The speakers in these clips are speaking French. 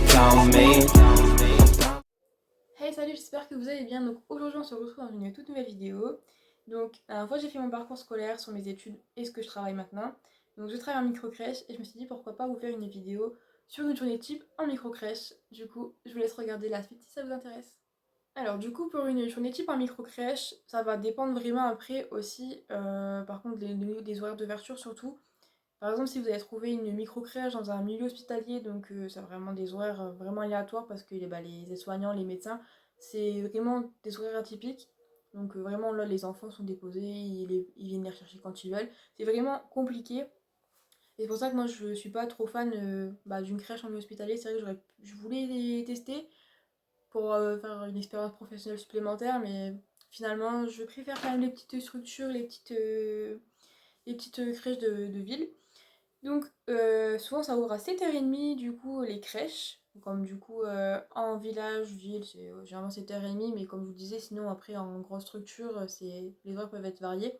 count me. Hey salut, j'espère que vous allez bien. Donc aujourd'hui on se retrouve dans une toute nouvelle vidéo. Donc la dernière fois j'ai fait mon parcours scolaire sur mes études et ce que je travaille maintenant. Donc je travaille en micro-crèche et je me suis dit pourquoi pas vous faire une vidéo sur une journée type en micro-crèche. Du coup je vous laisse regarder la suite si ça vous intéresse. Alors du coup pour une journée type en micro-crèche, ça va dépendre vraiment après aussi par contre des horaires d'ouverture surtout. Par exemple, si vous avez trouvé une micro-crèche dans un milieu hospitalier, donc c'est vraiment des horaires vraiment aléatoires parce que les aides-soignants, les médecins, c'est vraiment des horaires atypiques. Donc vraiment là, les enfants sont déposés, ils viennent les rechercher quand ils veulent. C'est vraiment compliqué. Et c'est pour ça que moi, je suis pas trop fan d'une crèche en milieu hospitalier. C'est vrai que je voulais les tester pour faire une expérience professionnelle supplémentaire, mais finalement, je préfère quand même les petites structures, les petites crèches de ville. Donc, souvent ça ouvre à 7h30, du coup, les crèches. Comme du coup, en village, ville, c'est généralement 7h30, mais comme je vous disais, sinon après en grosse structure, les heures peuvent être variées.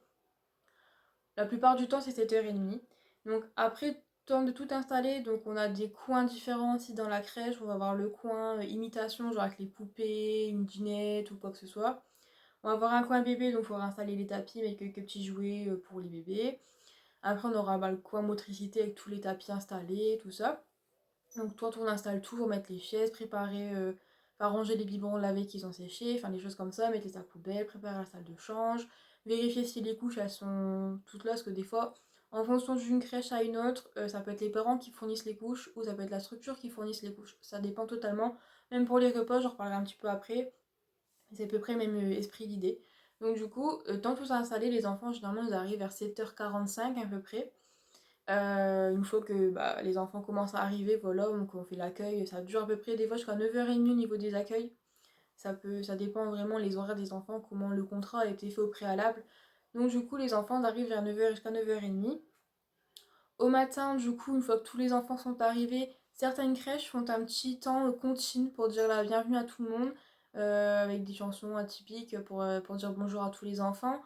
La plupart du temps, c'est 7h30. Donc, après, temps de tout installer, donc on a des coins différents aussi dans la crèche. On va avoir le coin imitation, genre avec les poupées, une dinette ou quoi que ce soit. On va avoir un coin bébé, donc il faudra installer les tapis avec quelques petits jouets pour les bébés. Après, on aura le coin motricité avec tous les tapis installés, tout ça. Donc, toi, on installe tout, faut mettre les chaises, préparer, ranger les biberons lavés qu'ils ont séchés, enfin des choses comme ça, mettre les sacs poubelles, préparer la salle de change, vérifier si les couches elles sont toutes là, parce que des fois, en fonction d'une crèche à une autre, ça peut être les parents qui fournissent les couches ou ça peut être la structure qui fournisse les couches. Ça dépend totalement. Même pour les repas, j'en reparlerai un petit peu après. C'est à peu près le même esprit d'idée. Donc du coup, tant que tout ça installé, les enfants, généralement, ils arrivent vers 7h45 à peu près. Une fois que les enfants commencent à arriver, voilà, donc on fait l'accueil, ça dure à peu près des fois jusqu'à 9h30 au niveau des accueils. Ça dépend vraiment les horaires des enfants, comment le contrat a été fait au préalable. Donc du coup, les enfants arrivent vers 9h jusqu'à 9h30. Au matin, du coup, une fois que tous les enfants sont arrivés, certaines crèches font un petit temps continu pour dire la bienvenue à tout le monde, avec des chansons atypiques pour dire bonjour à tous les enfants.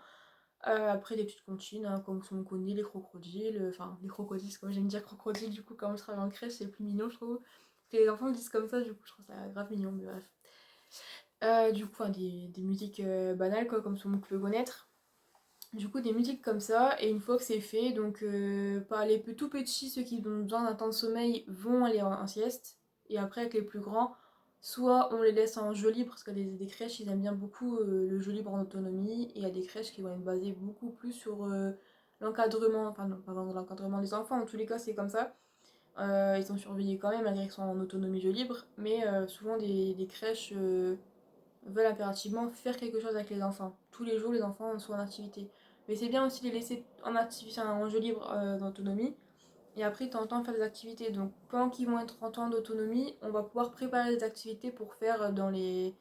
Après des petites comptines, hein, comme on connaît, les crocodiles, enfin les crocodiles, c'est comme j'aime dire crocodile, du coup quand je travaille en crèche c'est plus mignon je trouve. Parce que les enfants le disent comme ça, du coup je trouve ça grave mignon, mais bref. Du coup, hein, des musiques banales quoi, comme tout le monde peut connaître. Du coup des musiques comme ça, et une fois que c'est fait, donc pas les tout petits, ceux qui ont besoin d'un temps de sommeil vont aller en sieste. Et après avec les plus grands, soit on les laisse en jeu libre, parce que des crèches ils aiment bien beaucoup le jeu libre en autonomie, et il y a des crèches qui vont être basées beaucoup plus sur l'encadrement, enfin non, pas dans l'encadrement des enfants, en tous les cas c'est comme ça. Ils sont surveillés quand même malgré qu'ils sont en autonomie jeu libre, mais souvent des crèches veulent impérativement faire quelque chose avec les enfants. Tous les jours les enfants sont en activité. Mais c'est bien aussi de les laisser en activité, en jeu libre d'autonomie, et après, de temps en temps, faire des activités. Donc, pendant qu'ils vont être en temps d'autonomie, on va pouvoir préparer des activités pour faire dans les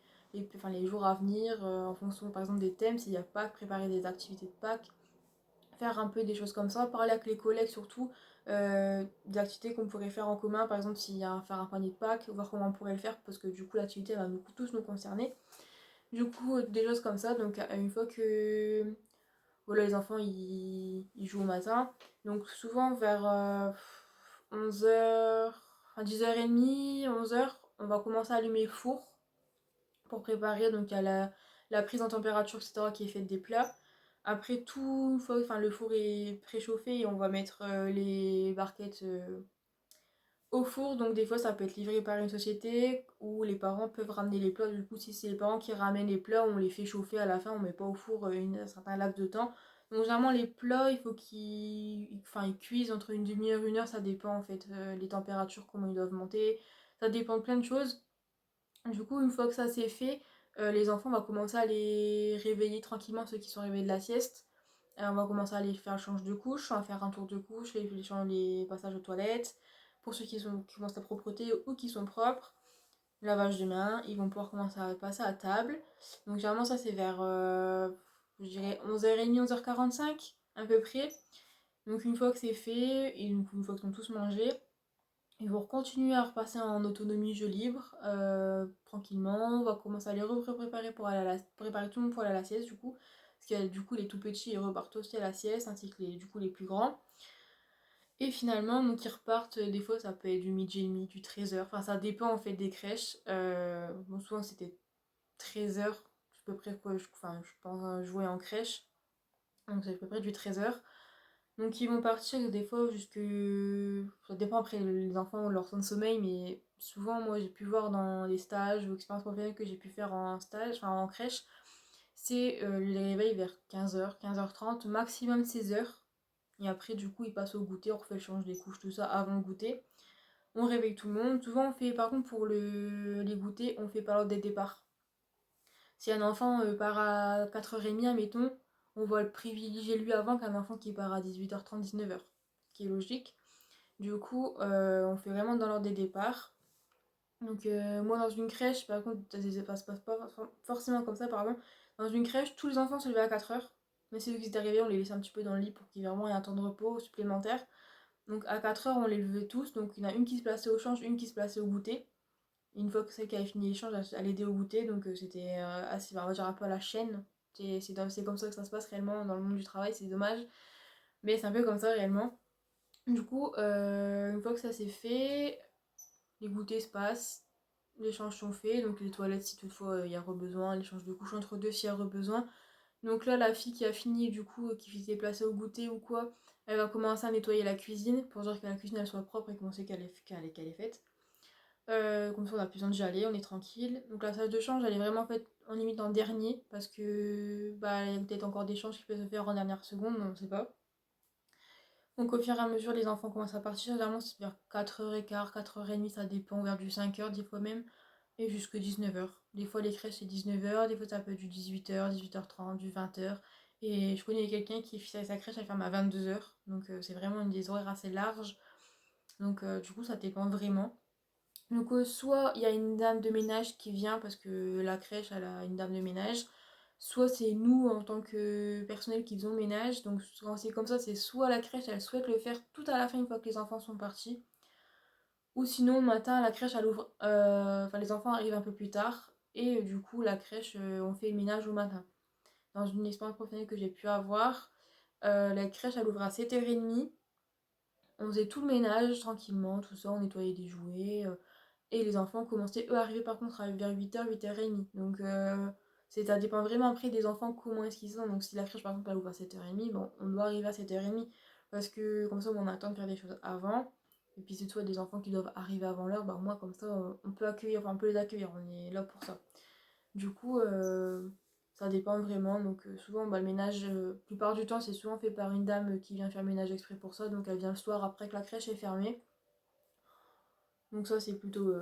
jours à venir, en fonction, par exemple, des thèmes. S'il y a Pâques, préparer des activités de Pâques, faire un peu des choses comme ça. Parler avec les collègues, surtout, des activités qu'on pourrait faire en commun. Par exemple, s'il y a faire un panier de Pâques, voir comment on pourrait le faire, parce que du coup, l'activité va tous nous concerner. Du coup, des choses comme ça. Donc, une fois que voilà, les enfants ils jouent au matin. Donc souvent vers 11h, enfin 10h30, 11h, on va commencer à allumer le four pour préparer donc à la prise en température, etc. qui est faite des plats. Après tout, une fois, enfin, le four est préchauffé et on va mettre les barquettes au four. Donc des fois ça peut être livré par une société ou les parents peuvent ramener les plats. Du coup si c'est les parents qui ramènent les plats, on les fait chauffer à la fin, on met pas au four un certain laps de temps. Donc généralement les plats il faut ils cuisent entre une demi-heure, une heure, ça dépend en fait les températures, comment ils doivent monter. Ça dépend de plein de choses. Du coup une fois que ça c'est fait, les enfants on va commencer à les réveiller tranquillement, ceux qui sont réveillés de la sieste. On va commencer à les faire le change de couche, on va faire un tour de couche, les passages aux toilettes. Pour ceux qui commencent la propreté ou qui sont propres, lavage de mains, ils vont pouvoir commencer à passer à table. Donc généralement ça c'est vers, je dirais 11h30, 11h45 à peu près. Donc une fois que c'est fait, et une fois qu'ils ont tous mangé, ils vont continuer à repasser en autonomie jeu libre, tranquillement. On va commencer à les préparer pour aller préparer tout le monde pour aller à la sieste du coup. Parce que du coup les tout petits ils repartent aussi à la sieste, ainsi que du coup les plus grands. Et finalement, donc ils repartent, des fois ça peut être du midi et demi, du 13h, enfin ça dépend en fait des crèches. Bon, souvent c'était 13h, à peu près quoi, enfin, je pense jouer en crèche, donc c'est à peu près du 13h. Donc ils vont partir des fois jusque... Ça dépend après les enfants, leur temps de sommeil, mais souvent moi j'ai pu voir dans les stages ou expériences professionnelles que j'ai pu faire en stage, enfin en crèche, c'est les réveils vers 15h, 15h30, maximum 16h. Et après du coup ils passent au goûter, on refait le change des couches, tout ça avant le goûter. On réveille tout le monde. Souvent on fait, par contre pour les goûters, on fait pas l'ordre des départs. Si un enfant part à 4h30, admettons, on va le privilégier lui avant qu'un enfant qui part à 18h30, 19h. Ce qui est logique. Du coup, on fait vraiment dans l'ordre des départs. Donc, moi, dans une crèche, par contre, ça se passe pas forcément comme ça, pardon. Dans une crèche, tous les enfants se levaient à 4h. Mais c'est eux qui étaient arrivés, on les laissait un petit peu dans le lit pour qu'il y ait vraiment un temps de repos supplémentaire. Donc, à 4h, on les levait tous. Donc, il y en a une qui se plaçait au change, une qui se plaçait au goûter. Une fois que celle qui avait fini l'échange, elle aidait au goûter, donc c'était assez, on va dire un peu à la chaîne. C'est comme ça que ça se passe réellement dans le monde du travail, c'est dommage, mais c'est un peu comme ça réellement. Du coup, une fois que ça s'est fait, les goûters se passent, les échanges sont faits, donc les toilettes si toutefois il y a besoin, l'échange de couches entre deux s'il y a besoin. Donc là, la fille qui a fini, du coup, qui s'est placée au goûter ou quoi, elle va commencer à nettoyer la cuisine pour dire que la cuisine elle soit propre et qu'on sait qu'elle est faite. Comme ça on a plus besoin d'y aller, on est tranquille. Donc la salle de change elle est vraiment faite en limite en dernier parce que bah il y a peut-être encore des changes qui peuvent se faire en dernière seconde, on ne sait pas. Donc au fur et à mesure les enfants commencent à partir, généralement c'est vers 4h15, 4h30, ça dépend, vers du 5h des fois même, et jusque 19h. Des fois les crèches c'est 19h, des fois ça peut être du 18h, 18h30, du 20h. Et je connais quelqu'un qui fait sa crèche, elle ferme à 22h, donc c'est vraiment une des horaires assez larges. Donc du coup ça dépend vraiment. Donc soit il y a une dame de ménage qui vient parce que la crèche elle a une dame de ménage, soit c'est nous en tant que personnel qui faisons le ménage. Donc quand c'est comme ça, c'est soit la crèche elle souhaite le faire tout à la fin une fois que les enfants sont partis, ou sinon le matin la crèche elle ouvre, enfin les enfants arrivent un peu plus tard et du coup la crèche on fait le ménage au matin. Dans une expérience professionnelle que j'ai pu avoir, la crèche elle ouvre à 7h30, on faisait tout le ménage tranquillement, tout ça, on nettoyait des jouets. Et les enfants commençaient, eux, à arriver par contre vers 8h, 8h30. Donc ça dépend vraiment après des enfants, comment est-ce qu'ils sont. Donc si la crèche par exemple elle ouvre à 7h30, bon, on doit arriver à 7h30. Parce que comme ça on attend de faire des choses avant. Et puis c'est soit des enfants qui doivent arriver avant l'heure, bah moi comme ça on peut accueillir, enfin on peut les accueillir, on est là pour ça. Du coup ça dépend vraiment. Donc souvent bah, le ménage, la plupart du temps c'est souvent fait par une dame qui vient faire le ménage exprès pour ça. Donc elle vient le soir après que la crèche est fermée. Donc ça c'est plutôt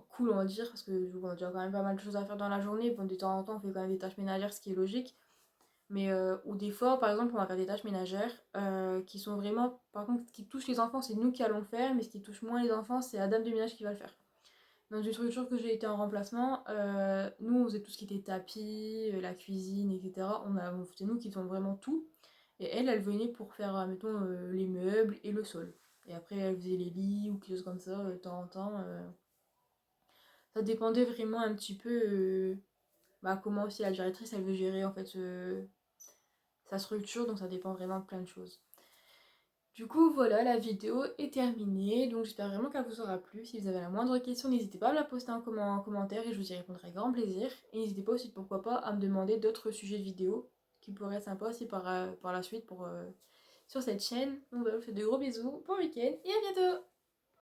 cool on va dire parce que on a déjà quand même pas mal de choses à faire dans la journée. Bon de temps en temps on fait quand même des tâches ménagères ce qui est logique. Mais ou des fois par exemple on va faire des tâches ménagères qui sont vraiment, par contre ce qui touche les enfants c'est nous qui allons le faire, mais ce qui touche moins les enfants c'est la dame de ménage qui va le faire. Dans une structure que j'ai été en remplacement, nous on faisait tout ce qui était tapis, la cuisine, etc. C'était nous qui faisons vraiment tout. Et elle venait pour faire, mettons, les meubles et le sol. Et après, elle faisait les lits ou quelque chose comme ça, de temps en temps. Ça dépendait vraiment un petit peu bah, comment aussi la directrice, elle veut gérer en fait sa structure. Donc ça dépend vraiment de plein de choses. Du coup, voilà, la vidéo est terminée. Donc j'espère vraiment qu'elle vous aura plu. Si vous avez la moindre question, n'hésitez pas à me la poster en commentaire et je vous y répondrai avec grand plaisir. Et n'hésitez pas aussi, pourquoi pas, à me demander d'autres sujets de vidéos qui pourraient être sympas aussi par la suite sur cette chaîne. Donc voilà, je vous fais de gros bisous, bon week-end et à bientôt!